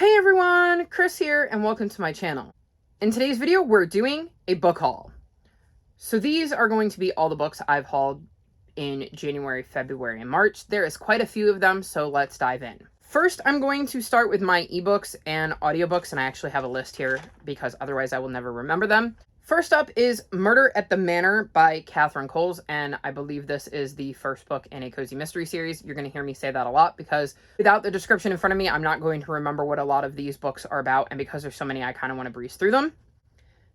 Hey everyone, Chris here and welcome to my channel. In today's video, we're doing a book haul. So these are going to be all the books I've hauled in January, February, and March. There is quite a few of them, so let's dive in. First, I'm going to start with my ebooks and audiobooks, and I actually have a list here because otherwise I will never remember them. First up is Murder at the Manor by Catherine Coles, and I believe this is the first book in a cozy mystery series. You're going to hear me say that a lot because without the description in front of me, I'm not going to remember what a lot of these books are about, and because there's so many, I kind of want to breeze through them.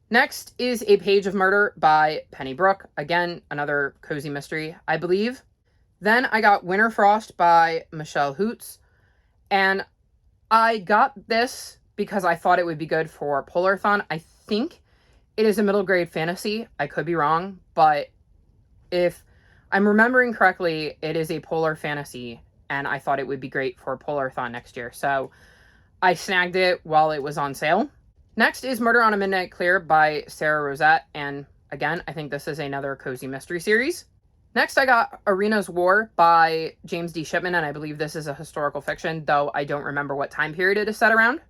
Next is A Page of Murder by Penny Brooke. Again, another cozy mystery, I believe. Then I got Winter Frost by Michelle Hoots, and I got this because I thought it would be good for Polarathon. I think it is a middle grade fantasy. I could be wrong, but if I'm remembering correctly, it is a polar fantasy, and I thought it would be great for Polarathon next year. So I snagged it while it was on sale. Next is Murder on a Midnight Clear by Sarah Rosette, and again, I think this is another cozy mystery series. Next, I got Arena's War by James D. Shipman, and I believe this is a historical fiction, though I don't remember what time period it is set around.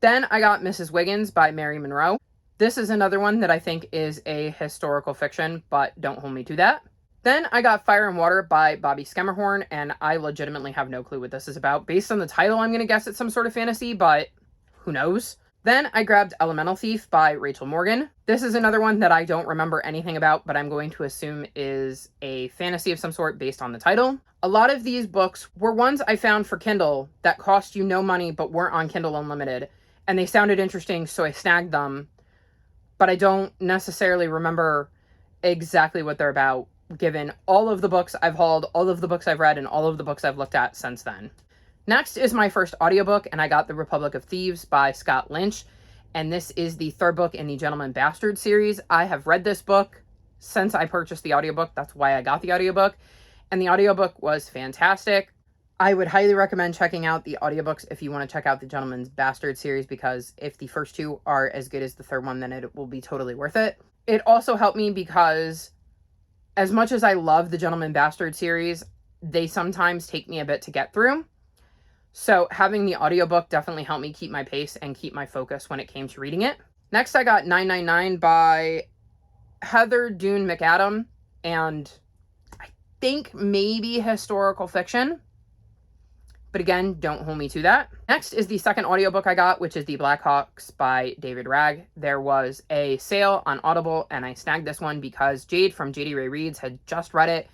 Then I got Mrs. Wiggins by Mary Monroe. This is another one that I think is a historical fiction, but don't hold me to that. Then I got Fire and Water by Bobby Skemmerhorn, and I legitimately have no clue what this is about. Based on the title, I'm going to guess it's some sort of fantasy, but who knows? Then I grabbed Elemental Thief by Rachel Morgan. This is another one that I don't remember anything about, but I'm going to assume is a fantasy of some sort based on the title. A lot of these books were ones I found for Kindle that cost you no money but weren't on Kindle Unlimited, and they sounded interesting, so I snagged them. But I don't necessarily remember exactly what they're about, given all of the books I've hauled, all of the books I've read, and all of the books I've looked at since then. Next is my first audiobook, and I got The Republic of Thieves by Scott Lynch, and this is the third book in the Gentleman Bastard series. I have read this book since I purchased the audiobook. That's why I got the audiobook, and the audiobook was fantastic. I would highly recommend checking out the audiobooks if you want to check out the Gentleman's Bastard series, because if the first two are as good as the third one, then it will be totally worth it. It also helped me because as much as I love the Gentleman Bastard series, they sometimes take me a bit to get through. So having the audiobook definitely helped me keep my pace and keep my focus when it came to reading it. Next, I got 999 by Heather Dune McAdam, and I think maybe historical fiction. But again, don't hold me to that. Next is the second audiobook I got, which is The Blackhawks by David Ragg. There was a sale on Audible, and I snagged this one because Jade from JD Ray Reads had just read it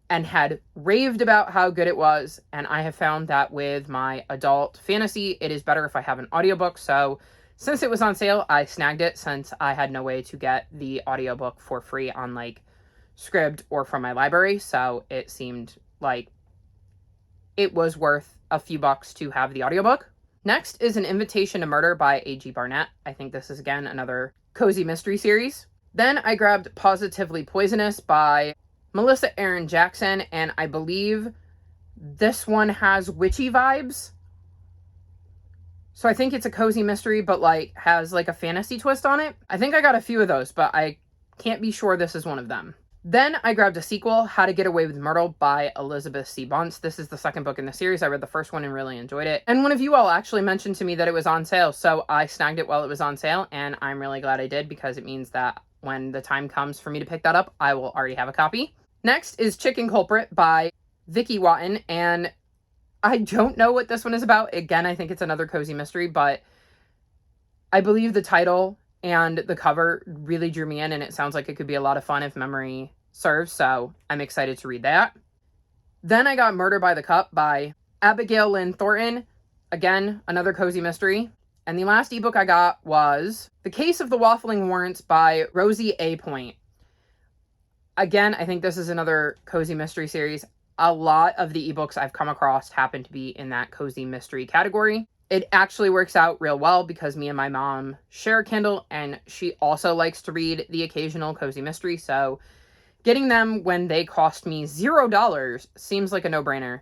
and had raved about how good it was. And I have found that with my adult fantasy, it is better if I have an audiobook. So since it was on sale, I snagged it since I had no way to get the audiobook for free on like Scribd or from my library. So it seemed like it was worth a few bucks to have the audiobook. Next is An Invitation to Murder by A.G. Barnett. I think this is, again, another cozy mystery series. Then I grabbed Positively Poisonous by Melissa Erin Jackson, and I believe this one has witchy vibes. So I think it's a cozy mystery, but like has like a fantasy twist on it. I think I got a few of those, but I can't be sure this is one of them. Then I grabbed a sequel, How to Get Away with Myrtle by Elizabeth C. Bunce. This is the second book in the series. I read the first one and really enjoyed it. And one of you all actually mentioned to me that it was on sale, so I snagged it while it was on sale, and I'm really glad I did because it means that when the time comes for me to pick that up, I will already have a copy. Next is Chicken Culprit by Vicky Watton, and I don't know what this one is about. Again, I think it's another cozy mystery, but I believe the title and the cover really drew me in, and it sounds like it could be a lot of fun if memory serves, so I'm excited to read that. Then I got Murder by the Cup by Abigail Lynn Thornton. Again, another cozy mystery. And the last ebook I got was The Case of the Waffling Warrants by Rosie A. Point. Again, I think this is another cozy mystery series. A lot of the ebooks I've come across happen to be in that cozy mystery category. It actually works out real well because me and my mom share Kindle, and she also likes to read the occasional cozy mystery, so getting them when they cost me $0 seems like a no-brainer.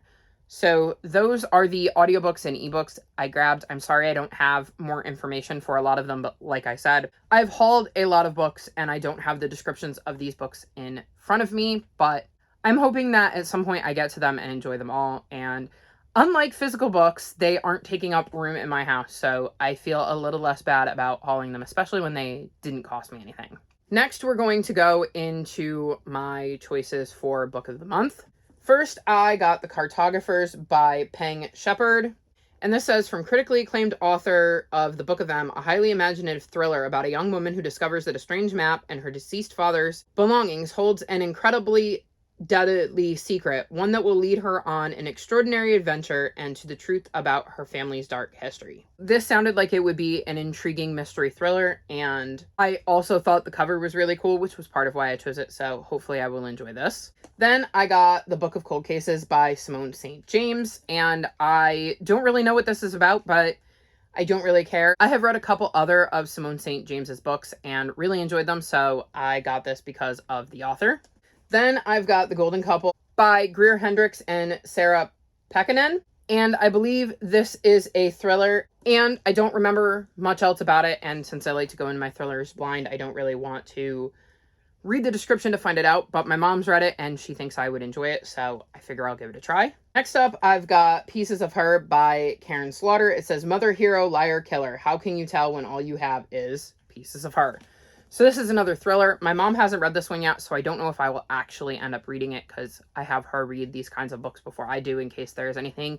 So those are the audiobooks and ebooks I grabbed. I'm sorry I don't have more information for a lot of them, but like I said, I've hauled a lot of books and I don't have the descriptions of these books in front of me, but I'm hoping that at some point I get to them and enjoy them all. And Unlike physical books, they aren't taking up room in my house, so I feel a little less bad about hauling them, especially when they didn't cost me anything. Next, we're going to go into my choices for Book of the Month. First, I got The Cartographers by Peng Shepherd. And this says, from critically acclaimed author of The Book of M, a highly imaginative thriller about a young woman who discovers that a strange map and her deceased father's belongings holds an incredibly deadly secret, one that will lead her on an extraordinary adventure and to the truth about her family's dark history. This sounded like it would be an intriguing mystery thriller, and I also thought the cover was really cool, which was part of why I chose it, so hopefully I will enjoy this. Then I got The Book of Cold Cases by Simone St. James, and I don't really know what this is about, but I don't really care. I have read a couple other of Simone St. James's books and really enjoyed them, so I got this because of the author. Then I've got The Golden Couple by Greer Hendricks and Sarah Pekkanen. And I believe this is a thriller, and I don't remember much else about it. And since I like to go into my thrillers blind, I don't really want to read the description to find it out. But my mom's read it, and she thinks I would enjoy it, so I figure I'll give it a try. Next up, I've got Pieces of Her by Karen Slaughter. It says, mother, hero, liar, killer. How can you tell when all you have is pieces of her? So this is another thriller. My mom hasn't read this one yet, so I don't know if I will actually end up reading it because I have her read these kinds of books before I do in case there's anything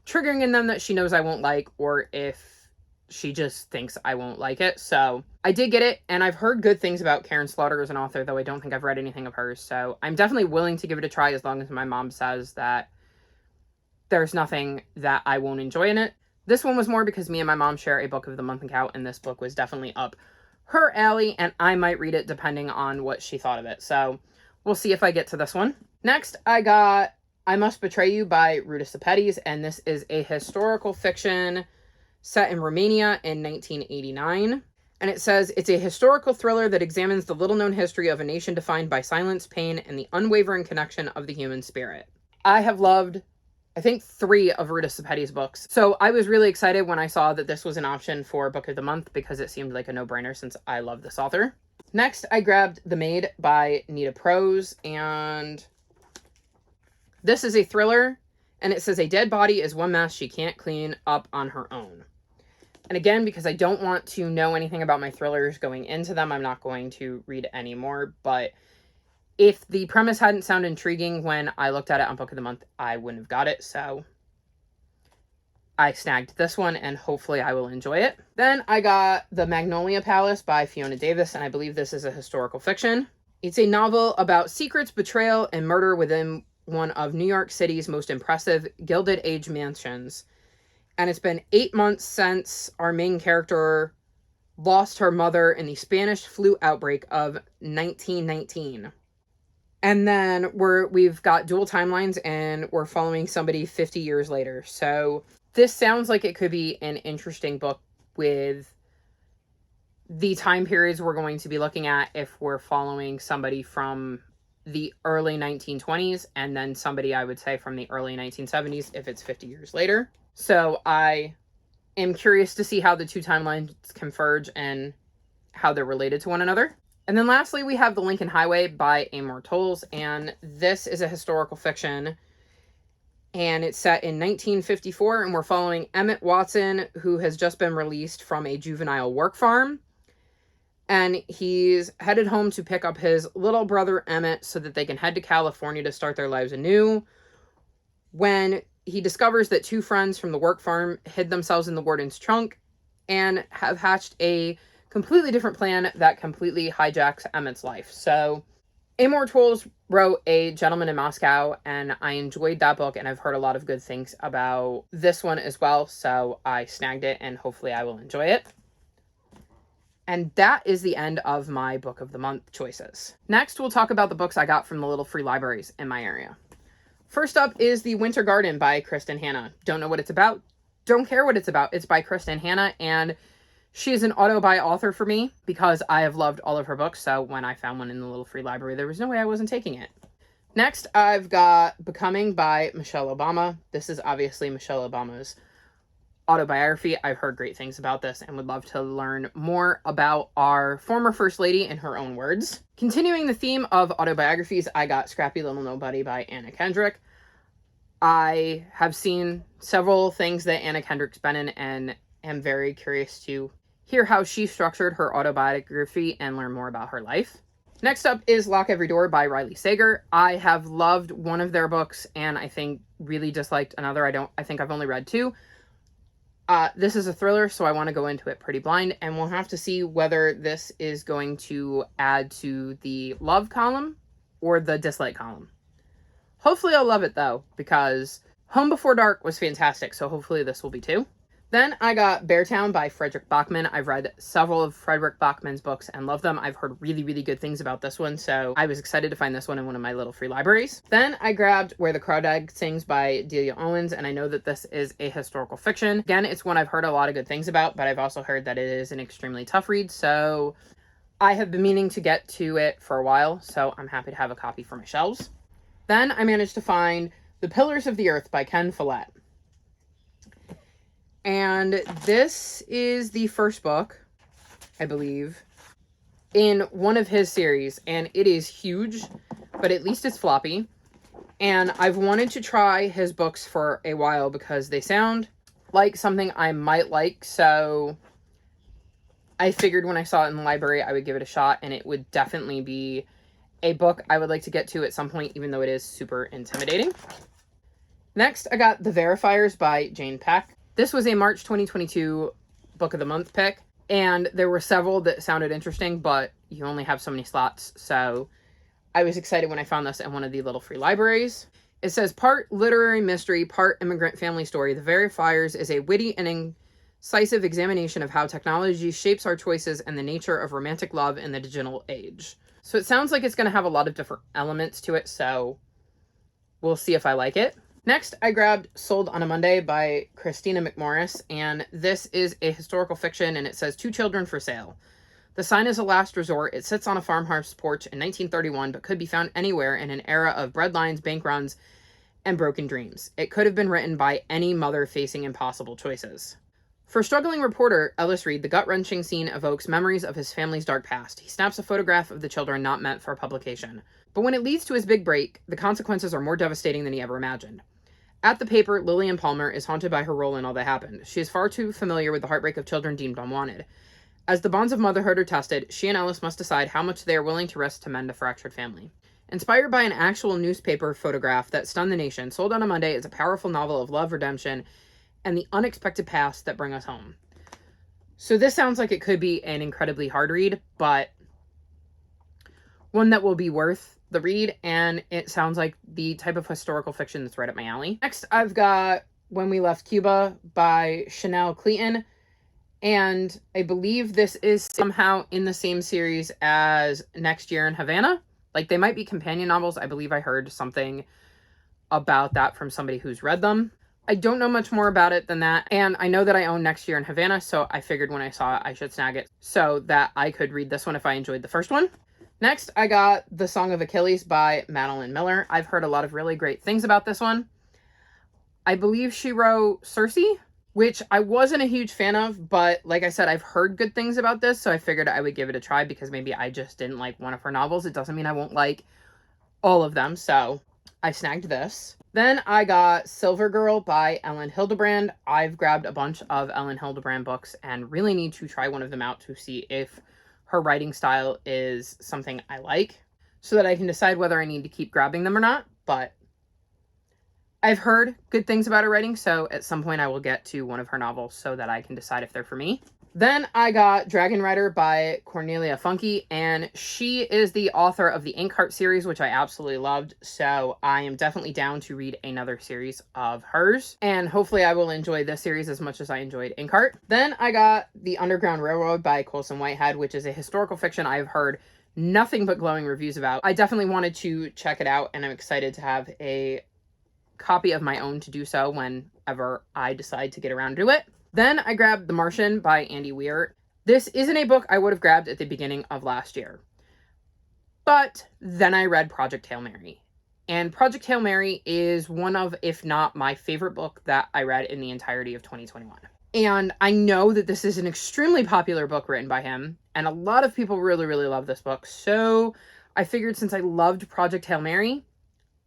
triggering in them that she knows I won't like, or if she just thinks I won't like it. So I did get it, and I've heard good things about Karen Slaughter as an author, though I don't think I've read anything of hers. So I'm definitely willing to give it a try as long as my mom says that there's nothing that I won't enjoy in it. This one was more because me and my mom share a Book of the Month account, and this book was definitely up her alley, and I might read it depending on what she thought of it. So we'll see if I get to this one. Next, I got I Must Betray You by Ruta Sepetys, and this is a historical fiction set in Romania in 1989. And it says, it's a historical thriller that examines the little-known history of a nation defined by silence, pain, and the unwavering connection of the human spirit. I have loved, I think, 3 of Ruta Sepetys' books. So I was really excited when I saw that this was an option for Book of the Month because it seemed like a no-brainer since I love this author. Next, I grabbed The Maid by Nita Prose, and this is a thriller, and it says a dead body is one mess she can't clean up on her own. And again, because I don't want to know anything about my thrillers going into them, I'm not going to read any more, but if the premise hadn't sounded intriguing when I looked at it on Book of the Month, I wouldn't have got it, so I snagged this one, and hopefully I will enjoy it. Then I got The Magnolia Palace by Fiona Davis, and I believe this is a historical fiction. It's a novel about secrets, betrayal, and murder within one of New York City's most impressive Gilded Age mansions. And it's been 8 months since our main character lost her mother in the Spanish flu outbreak of 1919. And then we've got dual timelines, and we're following somebody 50 years later. So this sounds like it could be an interesting book with the time periods we're going to be looking at if we're following somebody from the early 1920s and then somebody, I would say, from the early 1970s if it's 50 years later. So I am curious to see how the 2 timelines converge and how they're related to one another. And then lastly, we have The Lincoln Highway by Amor Towles, and this is a historical fiction, and it's set in 1954, and we're following Emmett Watson, who has just been released from a juvenile work farm, and he's headed home to pick up his little brother Emmett so that they can head to California to start their lives anew, when he discovers that 2 friends from the work farm hid themselves in the warden's trunk and have hatched a completely different plan that completely hijacks Emmett's life. So Amor Towles wrote A Gentleman in Moscow, and I enjoyed that book, and I've heard a lot of good things about this one as well, so I snagged it, and hopefully I will enjoy it. And that is the end of my Book of the Month choices. Next, we'll talk about the books I got from the little free libraries in my area. First up is The Winter Garden by Kristen Hanna. Don't know what it's about. Don't care what it's about. It's by Kristen Hanna, and she is an auto-buy author for me because I have loved all of her books, so when I found one in the little free library, there was no way I wasn't taking it. Next, I've got Becoming by Michelle Obama. This is obviously Michelle Obama's autobiography. I've heard great things about this and would love to learn more about our former First Lady in her own words. Continuing the theme of autobiographies, I got Scrappy Little Nobody by Anna Kendrick. I have seen several things that Anna Kendrick's been in and am very curious to hear how she structured her autobiography and learn more about her life. Next up is Lock Every Door by Riley Sager. I have loved one of their books and I think really disliked another. I think I've only read two. This is a thriller, so I want to go into it pretty blind, and we'll have to see whether this is going to add to the love column or the dislike column. Hopefully I'll love it, though, because Home Before Dark was fantastic, so hopefully this will be too. Then I got Beartown by Fredrik Backman. I've read several of Fredrik Backman's books and love them. I've heard really, really good things about this one, so I was excited to find this one in one of my little free libraries. Then I grabbed Where the Crawdad Sings by Delia Owens, and I know that this is a historical fiction. Again, it's one I've heard a lot of good things about, but I've also heard that it is an extremely tough read, so I have been meaning to get to it for a while, so I'm happy to have a copy for my shelves. Then I managed to find The Pillars of the Earth by Ken Follett. And this is the first book, I believe, in one of his series. And it is huge, but at least it's floppy. And I've wanted to try his books for a while because they sound like something I might like. So I figured when I saw it in the library, I would give it a shot. And it would definitely be a book I would like to get to at some point, even though it is super intimidating. Next, I got The Verifiers by Jane Peck. This was a March 2022 Book of the Month pick, and there were several that sounded interesting, but you only have so many slots, so I was excited when I found this in one of the little free libraries. It says, part literary mystery, part immigrant family story, The Verifiers is a witty and incisive examination of how technology shapes our choices and the nature of romantic love in the digital age. So it sounds like it's going to have a lot of different elements to it, so we'll see if I like it. Next, I grabbed Sold on a Monday by Christina McMorris, and this is a historical fiction, and it says 2 children for sale. The sign is a last resort. It sits on a farmhouse porch in 1931, but could be found anywhere in an era of bread lines, bank runs, and broken dreams. It could have been written by any mother facing impossible choices. For a struggling reporter, Ellis Reed, the gut-wrenching scene evokes memories of his family's dark past. He snaps a photograph of the children not meant for publication. But when it leads to his big break, the consequences are more devastating than he ever imagined. At the paper, Lillian Palmer is haunted by her role in all that happened. She is far too familiar with the heartbreak of children deemed unwanted. As the bonds of motherhood are tested, she and Ellis must decide how much they are willing to risk to mend a fractured family. Inspired by an actual newspaper photograph that stunned the nation, Sold on a Monday is a powerful novel of love, redemption, and the unexpected paths that bring us home. So this sounds like it could be an incredibly hard read, but one that will be worth the read, and it sounds like the type of historical fiction that's right up my alley. Next, I've got When We Left Cuba by Chanel Cleaton, and I believe this is somehow in the same series as Next Year in Havana. Like, they might be companion novels. I believe I heard something about that from somebody who's read them. I don't know much more about it than that, and I know that I own Next Year in Havana, so I figured when I saw it, I should snag it so that I could read this one if I enjoyed the first one. Next, I got The Song of Achilles by Madeline Miller. I've heard a lot of really great things about this one. I believe she wrote Circe, which I wasn't a huge fan of, but like I said, I've heard good things about this, so I figured I would give it a try because maybe I just didn't like one of her novels. It doesn't mean I won't like all of them, so I snagged this. Then I got Silver Girl by Ellen Hildebrand. I've grabbed a bunch of Ellen Hildebrand books and really need to try one of them out to see if her writing style is something I like, so that I can decide whether I need to keep grabbing them or not. But I've heard good things about her writing, so at some point I will get to one of her novels so that I can decide if they're for me. Then I got Dragon Rider by Cornelia Funke, and she is the author of the Inkheart series, which I absolutely loved, so I am definitely down to read another series of hers, and hopefully I will enjoy this series as much as I enjoyed Inkheart. Then I got The Underground Railroad by Colson Whitehead, which is a historical fiction I've heard nothing but glowing reviews about. I definitely wanted to check it out, and I'm excited to have a copy of my own to do so whenever I decide to get around to it. Then I grabbed The Martian by Andy Weir. This isn't a book I would have grabbed at the beginning of last year. But then I read Project Hail Mary. And Project Hail Mary is one of, if not my favorite book that I read in the entirety of 2021. And I know that this is an extremely popular book written by him, and a lot of people really, really love this book. So I figured since I loved Project Hail Mary,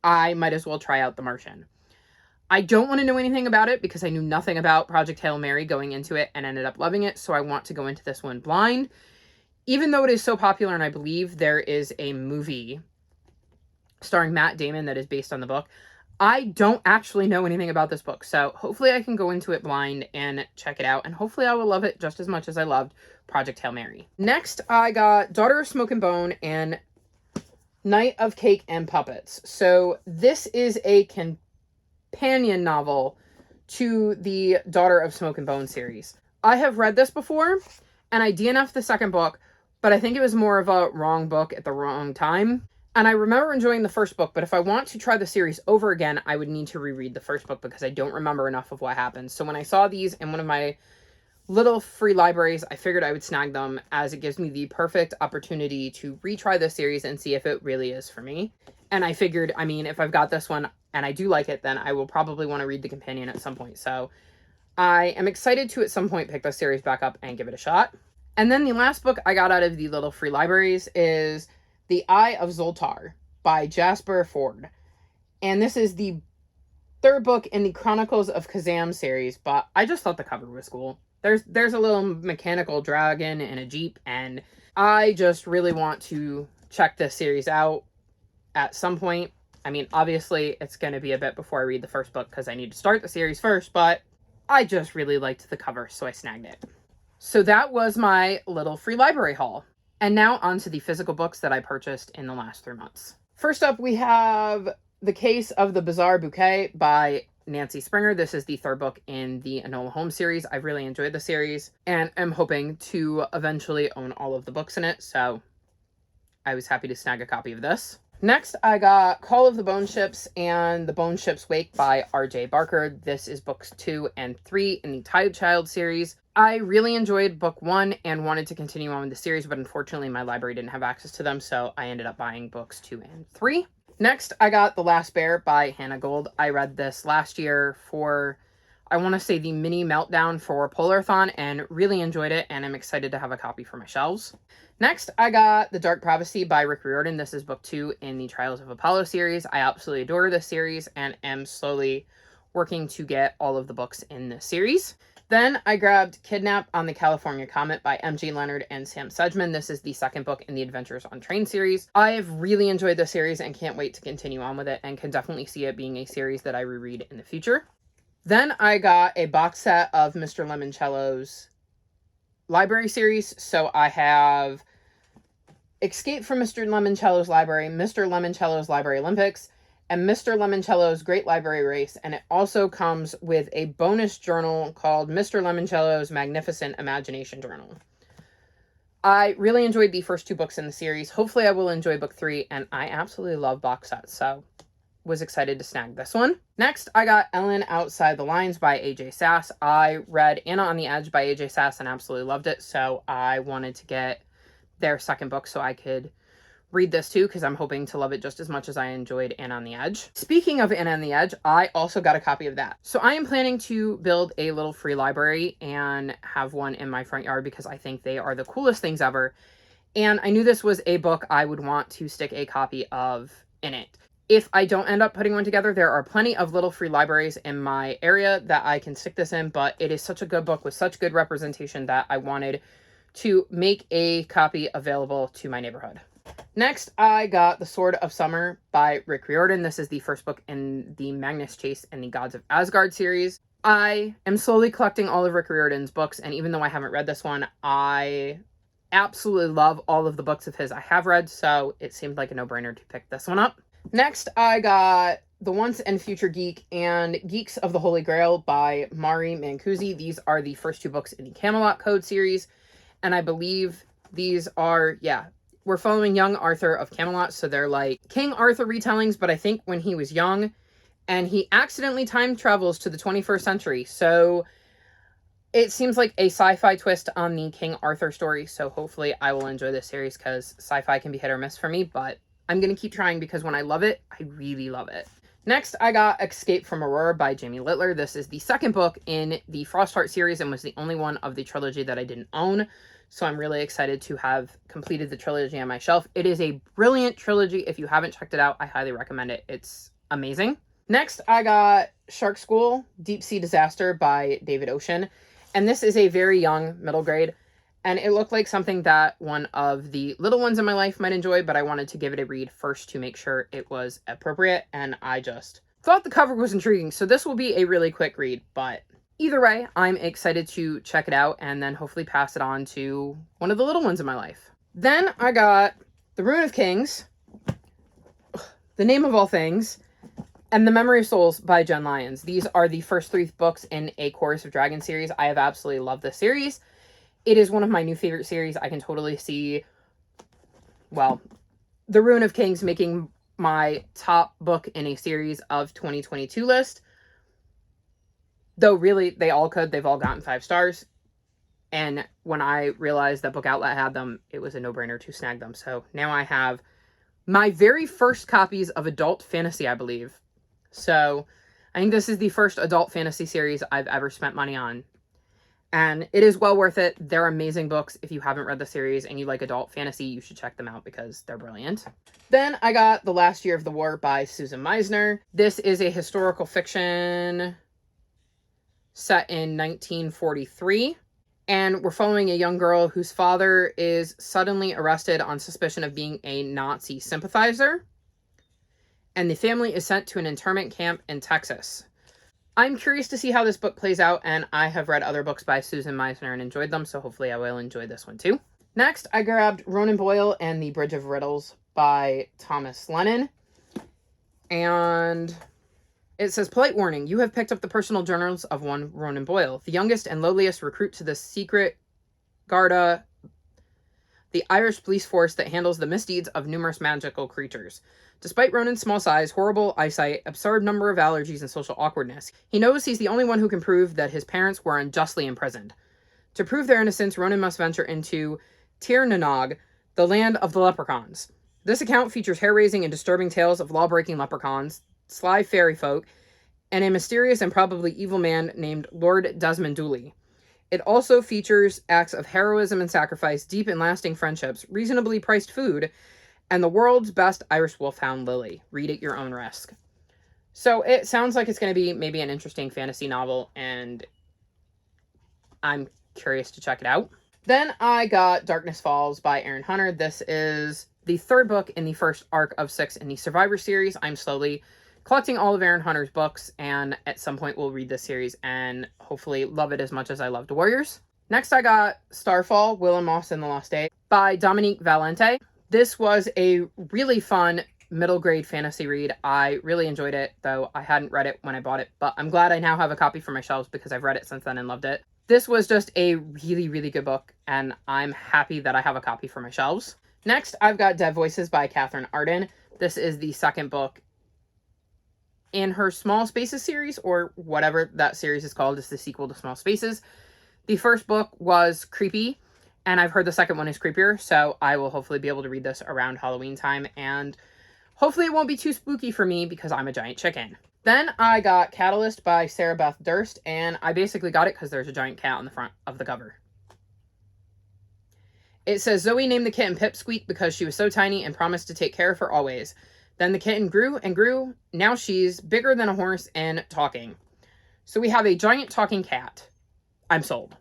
I might as well try out The Martian. I don't want to know anything about it because I knew nothing about Project Hail Mary going into it and ended up loving it, so I want to go into this one blind. Even though it is so popular, and I believe there is a movie starring Matt Damon that is based on the book, I don't actually know anything about this book, so hopefully I can go into it blind and check it out, and hopefully I will love it just as much as I loved Project Hail Mary. Next, I got Daughter of Smoke and Bone and Night of Cake and Puppets. So this is a companion novel to the Daughter of Smoke and Bone series. I have read this before, and I DNF'd the second book, but I think it was more of a wrong book at the wrong time. And I remember enjoying the first book, but if I want to try the series over again, I would need to reread the first book because I don't remember enough of what happened. So when I saw these in one of my little free libraries, I figured I would snag them as it gives me the perfect opportunity to retry the series and see if it really is for me. And I figured, I mean, if I've got this one and I do like it, then I will probably want to read the companion at some point. So I am excited to at some point pick the series back up and give it a shot. And then the last book I got out of the little free libraries is The Eye of Zoltar by Jasper Fforde. And this is the third book in the Chronicles of Kazam series, but I just thought the cover was cool. There's a little mechanical dragon and a jeep, and I just really want to check this series out at some point. I mean, obviously, it's going to be a bit before I read the first book because I need to start the series first, but I just really liked the cover, so I snagged it. So that was my little free library haul. And now on to the physical books that I purchased in the last 3 months. First up, we have The Case of the Bizarre Bouquet by Nancy Springer. This is the third book in the Enola Holmes series. I've really enjoyed the series and am hoping to eventually own all of the books in it, so I was happy to snag a copy of this. Next, I got Call of the Bone Ships and The Bone Ships Wake by R.J. Barker. This is books 2 and 3 in the Untitled Chapter series. I really enjoyed book 1 and wanted to continue on with the series, but unfortunately my library didn't have access to them, so I ended up buying books 2 and 3. Next, I got The Last Bear by Hannah Gold. I read this last year for, I want to say, the mini meltdown for Polarthon and really enjoyed it, and I'm excited to have a copy for my shelves. Next, I got The Dark Prophecy by Rick Riordan. This is book 2 in the Trials of Apollo series. I absolutely adore this series and am slowly working to get all of the books in this series. Then I grabbed Kidnap on the California Comet by M.G. Leonard and Sam Sedgman. This is the second book in the Adventures on Train series. I have really enjoyed this series and can't wait to continue on with it and can definitely see it being a series that I reread in the future. Then I got a box set of Mr. Lemoncello's library series. So I have Escape from Mr. Lemoncello's Library, Mr. Lemoncello's Library Olympics, and Mr. Lemoncello's Great Library Race, and it also comes with a bonus journal called Mr. Lemoncello's Magnificent Imagination Journal. I really enjoyed the first 2 books in the series. Hopefully I will enjoy book 3, and I absolutely love box sets, so was excited to snag this one. Next, I got Ellen Outside the Lines by AJ Sass. I read Anna on the Edge by AJ Sass and absolutely loved it, so I wanted to get their second book so I could read this too, because I'm hoping to love it just as much as I enjoyed Anna on the Edge. Speaking of Anna on the Edge, I also got a copy of that. So I am planning to build a little free library and have one in my front yard because I think they are the coolest things ever. And I knew this was a book I would want to stick a copy of in it. If I don't end up putting one together, there are plenty of little free libraries in my area that I can stick this in, but it is such a good book with such good representation that I wanted to make a copy available to my neighborhood. Next, I got The Sword of Summer by Rick Riordan. This is the first book in the Magnus Chase and the Gods of Asgard series. I am slowly collecting all of Rick Riordan's books, and even though I haven't read this one, I absolutely love all of the books of his I have read, so it seemed like a no-brainer to pick this one up. Next, I got The Once and Future Geek and Geeks of the Holy Grail by Mari Mancusi. These are the first 2 books in the Camelot Code series, and I believe these are, we're following young Arthur of Camelot, so they're like King Arthur retellings, but I think when he was young, and he accidentally time travels to the 21st century, so it seems like a sci-fi twist on the King Arthur story, so hopefully I will enjoy this series, because sci-fi can be hit or miss for me, but I'm going to keep trying, because when I love it, I really love it. Next, I got Escape from Aurora by Jamie Littler. This is the second book in the Frostheart series, and was the only one of the trilogy that I didn't own. So I'm really excited to have completed the trilogy on my shelf. It is a brilliant trilogy. If you haven't checked it out, I highly recommend it. It's amazing. Next, I got Shark School, Deep Sea Disaster by David Ocean. And this is a very young middle grade. And it looked like something that one of the little ones in my life might enjoy, but I wanted to give it a read first to make sure it was appropriate. And I just thought the cover was intriguing. So this will be a really quick read, but either way, I'm excited to check it out and then hopefully pass it on to one of the little ones in my life. Then I got The Rune of Kings, The Name of All Things, and The Memory of Souls by Jen Lyons. These are the first 3 books in a Chorus of Dragons series. I have absolutely loved this series. It is one of my new favorite series. I can totally see, well, The Rune of Kings making my top book in a series of 2022 list. Though really, they all could. They've all gotten 5 stars. And when I realized that Book Outlet had them, it was a no-brainer to snag them. So now I have my very first copies of adult fantasy, I believe. So I think this is the first adult fantasy series I've ever spent money on. And it is well worth it. They're amazing books. If you haven't read the series and you like adult fantasy, you should check them out because they're brilliant. Then I got The Last Year of the War by Susan Meisner. This is a historical fiction set in 1943. And we're following a young girl whose father is suddenly arrested on suspicion of being a Nazi sympathizer. And the family is sent to an internment camp in Texas. I'm curious to see how this book plays out, and I have read other books by Susan Meisner and enjoyed them, so hopefully I will enjoy this one too. Next, I grabbed Ronan Boyle and the Bridge of Riddles by Thomas Lennon. And it says, polite warning, you have picked up the personal journals of one Ronan Boyle, the youngest and lowliest recruit to the secret Garda, the Irish police force that handles the misdeeds of numerous magical creatures. Despite Ronan's small size, horrible eyesight, absurd number of allergies, and social awkwardness, he knows he's the only one who can prove that his parents were unjustly imprisoned. To prove their innocence, Ronan must venture into Tir Nanog, the land of the leprechauns. This account features hair-raising and disturbing tales of law-breaking leprechauns, sly fairy folk, and a mysterious and probably evil man named Lord Desmond Dooley. It also features acts of heroism and sacrifice, deep and lasting friendships, reasonably priced food, and the world's best Irish wolfhound, Lily. Read at your own risk. So it sounds like it's going to be maybe an interesting fantasy novel, and I'm curious to check it out. Then I got Darkness Falls by Erin Hunter. This is the 3rd book in the first arc of 6 in the Survivor series. I'm slowly collecting all of Erin Hunter's books, and at some point we'll read this series and hopefully love it as much as I loved Warriors. Next I got Starfall, Will and Moss and the Lost Day by Dominique Valente. This was a really fun middle grade fantasy read. I really enjoyed it, though I hadn't read it when I bought it, but I'm glad I now have a copy for my shelves because I've read it since then and loved it. This was just a really, really good book, and I'm happy that I have a copy for my shelves. Next, I've got Dead Voices by Catherine Arden. This is the 2nd book in her Small Spaces series, or whatever that series is called. It's the sequel to Small Spaces. The 1st book was creepy, and I've heard the 2nd one is creepier, so I will hopefully be able to read this around Halloween time, and hopefully it won't be too spooky for me because I'm a giant chicken. Then I got Catalyst by Sarah Beth Durst, and I basically got it because there's a giant cat on the front of the cover. It says, Zoe named the kitten Pipsqueak because she was so tiny and promised to take care of her always. Then the kitten grew and grew. Now she's bigger than a horse and talking. So we have a giant talking cat. I'm sold.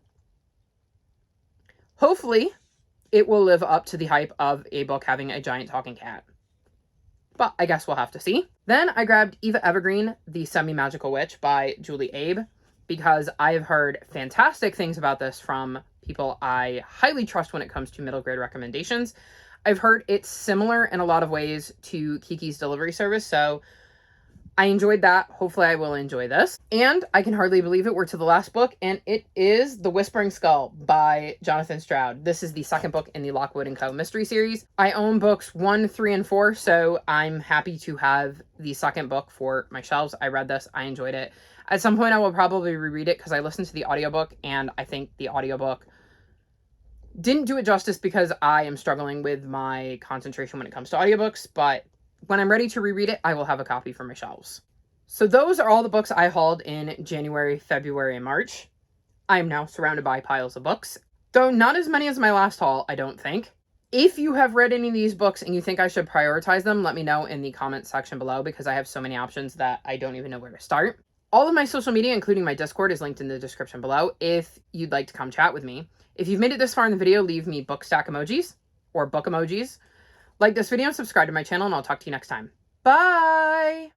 Hopefully, it will live up to the hype of a book having a giant talking cat. But I guess we'll have to see. Then I grabbed Eva Evergreen, The Semi-Magical Witch by Julie Abe, because I've heard fantastic things about this from people I highly trust when it comes to middle grade recommendations. I've heard it's similar in a lot of ways to Kiki's Delivery Service, so I enjoyed that. Hopefully I will enjoy this. And I can hardly believe it, we're to the last book, and it is The Whispering Skull by Jonathan Stroud. This is the 2nd book in the Lockwood & Co. mystery series. I own books 1, 3, and 4, so I'm happy to have the 2nd book for my shelves. I read this. I enjoyed it. At some point I will probably reread it because I listened to the audiobook, and I think the audiobook didn't do it justice because I am struggling with my concentration when it comes to audiobooks, but when I'm ready to reread it, I will have a copy for my shelves. So those are all the books I hauled in January, February, and March. I am now surrounded by piles of books, though not as many as my last haul, I don't think. If you have read any of these books and you think I should prioritize them, let me know in the comment section below, because I have so many options that I don't even know where to start. All of my social media, including my Discord, is linked in the description below if you'd like to come chat with me. If you've made it this far in the video, leave me book stack emojis or book emojis. Like this video and subscribe to my channel, and I'll talk to you next time. Bye!